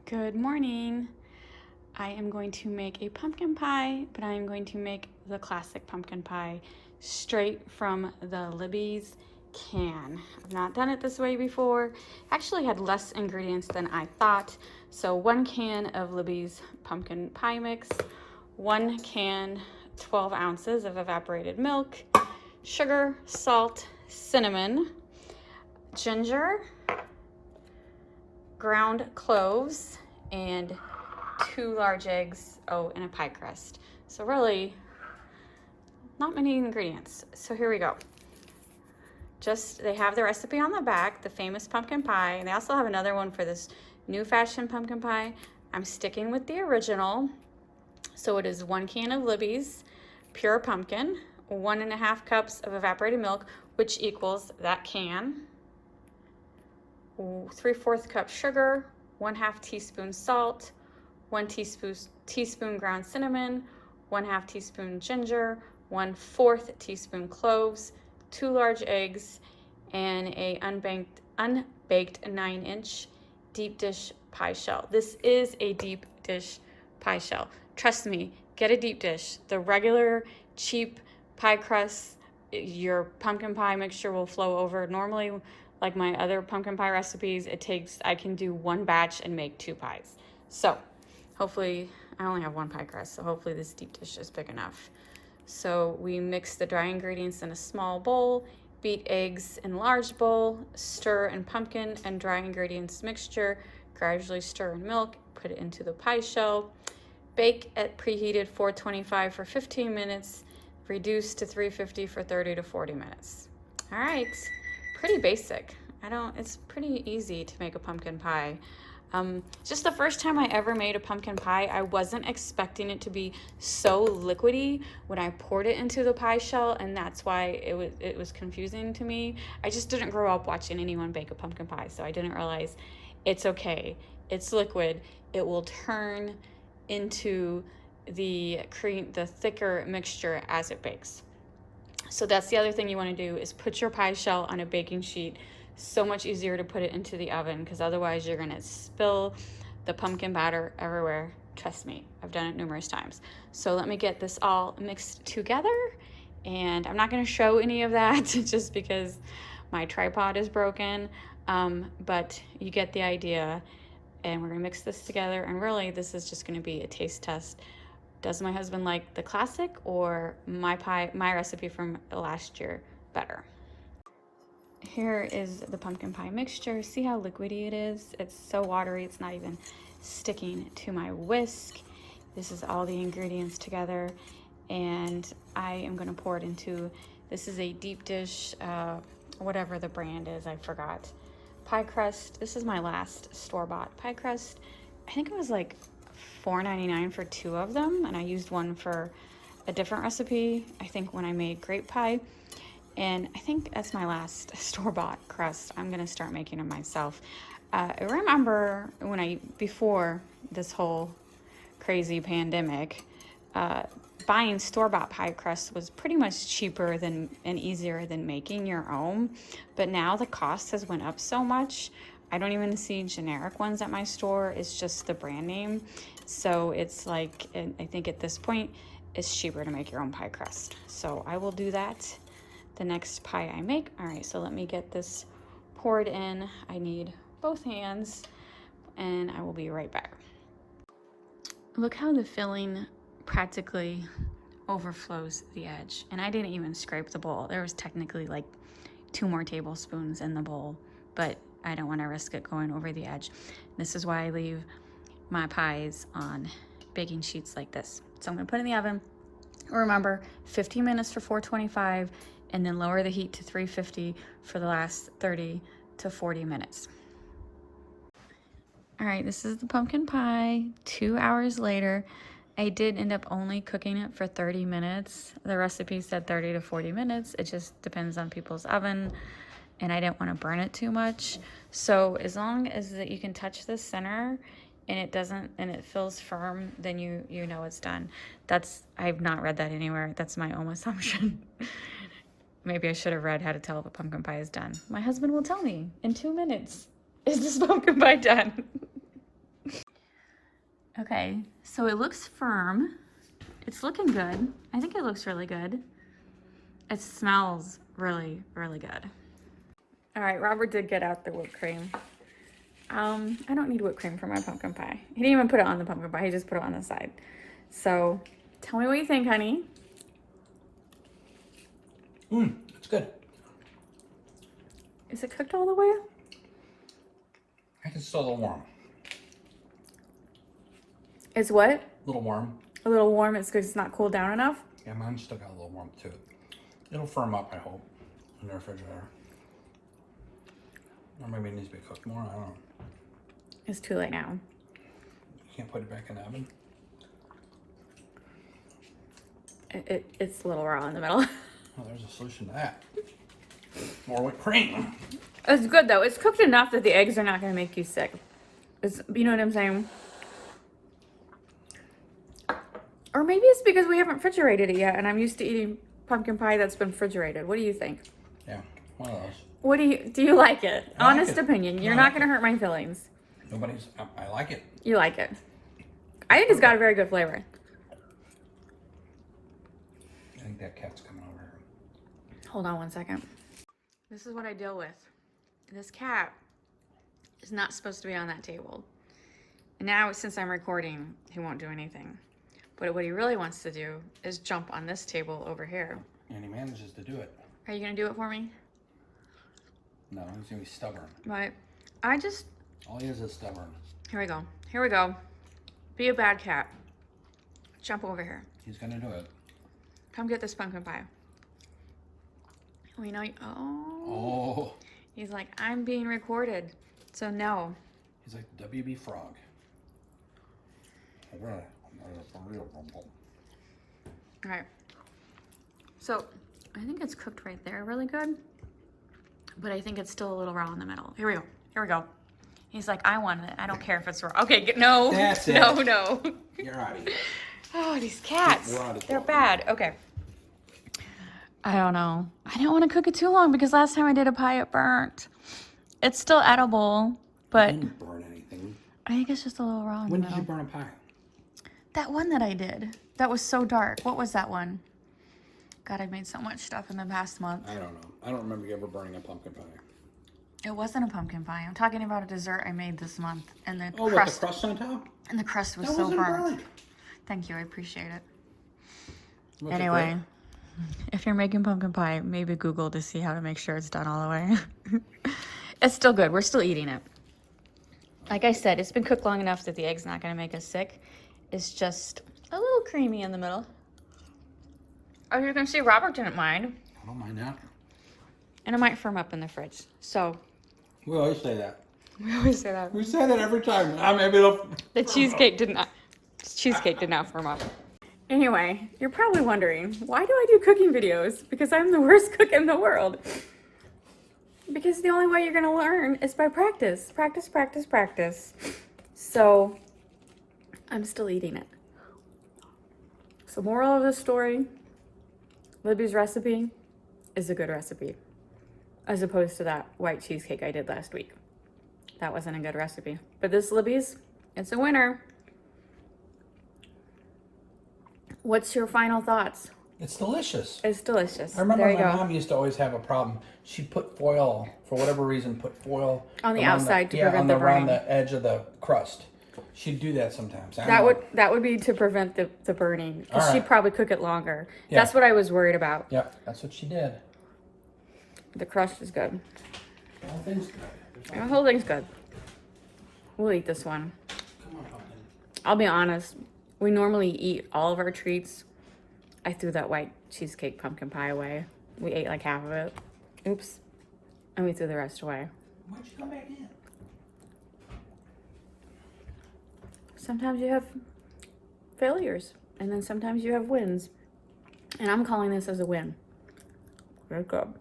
Good morning. I am going to make a pumpkin pie, but I am going to make the classic pumpkin pie straight from the Libby's can. I've not done it this way before. Actually had less ingredients than I thought. So 1 can of Libby's pumpkin pie mix, 1 can, 12 ounces of evaporated milk, sugar, salt, cinnamon, ginger, ground cloves, and 2 large eggs, and a pie crust. So really, not many ingredients. So here we go. They have the recipe on the back, the famous pumpkin pie, and they also have another one for this new fashioned pumpkin pie. I'm sticking with the original. So it is 1 can of Libby's pure pumpkin, 1.5 cups of evaporated milk, which equals that can, 3/4 cup sugar, 1/2 teaspoon salt, 1 teaspoon ground cinnamon, 1/2 teaspoon ginger, 1/4 teaspoon cloves, 2 large eggs, and a unbaked 9-inch deep dish pie shell. This is a deep dish pie shell. Trust me, get a deep dish. The regular cheap pie crust, your pumpkin pie mixture will flow over. Normally, like my other pumpkin pie recipes, I can do 1 batch and make 2 pies. So hopefully, I only have 1 pie crust, so hopefully this deep dish is big enough. So we mix the dry ingredients in a small bowl, beat eggs in large bowl, stir in pumpkin and dry ingredients mixture, gradually stir in milk, put it into the pie shell, bake at preheated 425 for 15 minutes, reduce to 350 for 30 to 40 minutes. All right, pretty basic. It's pretty easy to make a pumpkin pie. Just the first time I ever made a pumpkin pie, I wasn't expecting it to be so liquidy when I poured it into the pie shell, and that's why it was confusing to me. I just didn't grow up watching anyone bake a pumpkin pie, so I didn't realize it's okay. It's liquid. It will turn into the thicker mixture as it bakes. So that's the other thing you want to do, is put your pie shell on a baking sheet. So much easier to put it into the oven, because otherwise you're going to spill the pumpkin batter everywhere. Trust me, I've done it numerous times. So let me get this all mixed together, and I'm not going to show any of that just because my tripod is broken, but you get the idea. And we're going to mix this together, and really this is just going to be a taste test. Does my husband like the classic or my recipe from last year better? Here is the pumpkin pie mixture. See how liquidy it is? It's so watery, it's not even sticking to my whisk. This is all the ingredients together, and I am going to pour it into, this is a deep dish, whatever the brand is, I forgot, pie crust. This is my last store-bought pie crust. I think it was like $4.99 for 2 of them, and I used one for a different recipe, I think when I made grape pie. And I think that's my last store-bought crust. I'm gonna start making them myself. I remember before this whole crazy pandemic, buying store-bought pie crust was pretty much cheaper and easier than making your own. But now the cost has went up so much. I don't even see generic ones at my store. It's just the brand name. So it's like, I think at this point, it's cheaper to make your own pie crust. So I will do that the next pie I make. All right, so let me get this poured in. I need both hands, and I will be right back. Look how the filling practically overflows the edge, and I didn't even scrape the bowl. There was technically like 2 more tablespoons in the bowl, but I don't want to risk it going over the edge. This is why I leave my pies on baking sheets like this. So I'm gonna put it in the oven. Remember, 15 minutes for 425, and then lower the heat to 350 for the last 30 to 40 minutes. All right, this is the pumpkin pie. 2 hours later, I did end up only cooking it for 30 minutes. The recipe said 30 to 40 minutes. It just depends on people's oven, and I didn't want to burn it too much. So as long as that you can touch the center and it feels firm, then you know it's done. I've not read that anywhere. That's my own assumption. Maybe I should have read how to tell if a pumpkin pie is done. My husband will tell me in 2 minutes, is this pumpkin pie done? Okay, so it looks firm. It's looking good. I think it looks really good. It smells really, really good. All right, Robert did get out the whipped cream. I don't need whipped cream for my pumpkin pie. He didn't even put it on the pumpkin pie. He just put it on the side. So tell me what you think, honey. It's good. Is it cooked all the way? I think it's still a little warm. It's what? A little warm. A little warm. It's because it's not cooled down enough? Yeah, mine's still got a little warmth to it. It'll firm up, I hope, in the refrigerator. Or maybe it needs to be cooked more. I don't know. It's too late now. You can't put it back in the oven? It's a little raw in the middle. Well, there's a solution to that. More whipped cream. It's good though. It's cooked enough that the eggs are not going to make you sick. You know what I'm saying? Or maybe it's because we haven't refrigerated it yet and I'm used to eating pumpkin pie that's been refrigerated. What do you think? Yeah, one of those. What do you like it? I like Honest it. opinion. You're I not like going to hurt my feelings. I like it. You like it. I think it's got a very good flavor. I think that cat's coming over here. Hold on one second. This is what I deal with. This cat is not supposed to be on that table. And now, since I'm recording, he won't do anything. But what he really wants to do is jump on this table over here. And he manages to do it. Are you going to do it for me? No, he's going to be stubborn. Right. All he is stubborn. Here we go. Here we go. Be a bad cat. Jump over here. He's going to do it. Come get this pumpkin pie. We know you. Oh. He's like, I'm being recorded. So no. He's like WB Frog. All right. So I think it's cooked right there really good. But I think it's still a little raw in the middle. Here we go. Here we go. He's like, I want it. I don't care if it's raw. Okay, no. That's it. No. You're out of here. Oh, these cats. They're bad. Okay. I don't know. I didn't want to cook it too long because last time I did a pie, it burnt. It's still edible, but You didn't burn anything. I think it's just a little raw in the When middle. did you burn a pie? That one that I did. That was so dark. What was that one? God, I've made so much stuff in the past month. I don't know. I don't remember you ever burning a pumpkin pie. It wasn't a pumpkin pie. I'm talking about a dessert I made this month, and the Oh, crust. with the crust on top? And the crust was That so wasn't burnt. burnt. Thank you. I appreciate it. Was it Anyway, if you're making pumpkin pie, maybe Google to see how to make sure it's done all the way. It's still good. We're still eating it. Like I said, it's been cooked long enough that the egg's not going to make us sick. It's just a little creamy in the middle. As you can see, Robert didn't mind. I don't mind that. And it might firm up in the fridge. So, We always say that. we always say that. We say that every time. Maybe it'll... The cheesecake did not firm up. Anyway, you're probably wondering, why do I do cooking videos? Because I'm the worst cook in the world. Because the only way you're going to learn is by practice. Practice, practice, practice. So, I'm still eating it. So, moral of the story, Libby's recipe is a good recipe. As opposed to that white cheesecake I did last week. That wasn't a good recipe. But this Libby's, it's a winner. What's your final thoughts? It's delicious. It's delicious. I remember there you my go. mom used to always have a problem. She'd put foil, for whatever reason, On the outside to prevent the around burning. the edge of the crust. She'd do that sometimes. That would be to prevent the burning. Because All right. she'd probably cook it longer. Yeah. That's what I was worried about. Yep, that's what she did. The crust is good. The whole thing's good. The whole thing's good. We'll eat this one. Come on, Pumpkin. I'll be honest. We normally eat all of our treats. I threw that white cheesecake pumpkin pie away. We ate like half of it. Oops. And we threw the rest away. Why'd you come back in? Sometimes you have failures. And then sometimes you have wins. And I'm calling this as a win. Very good.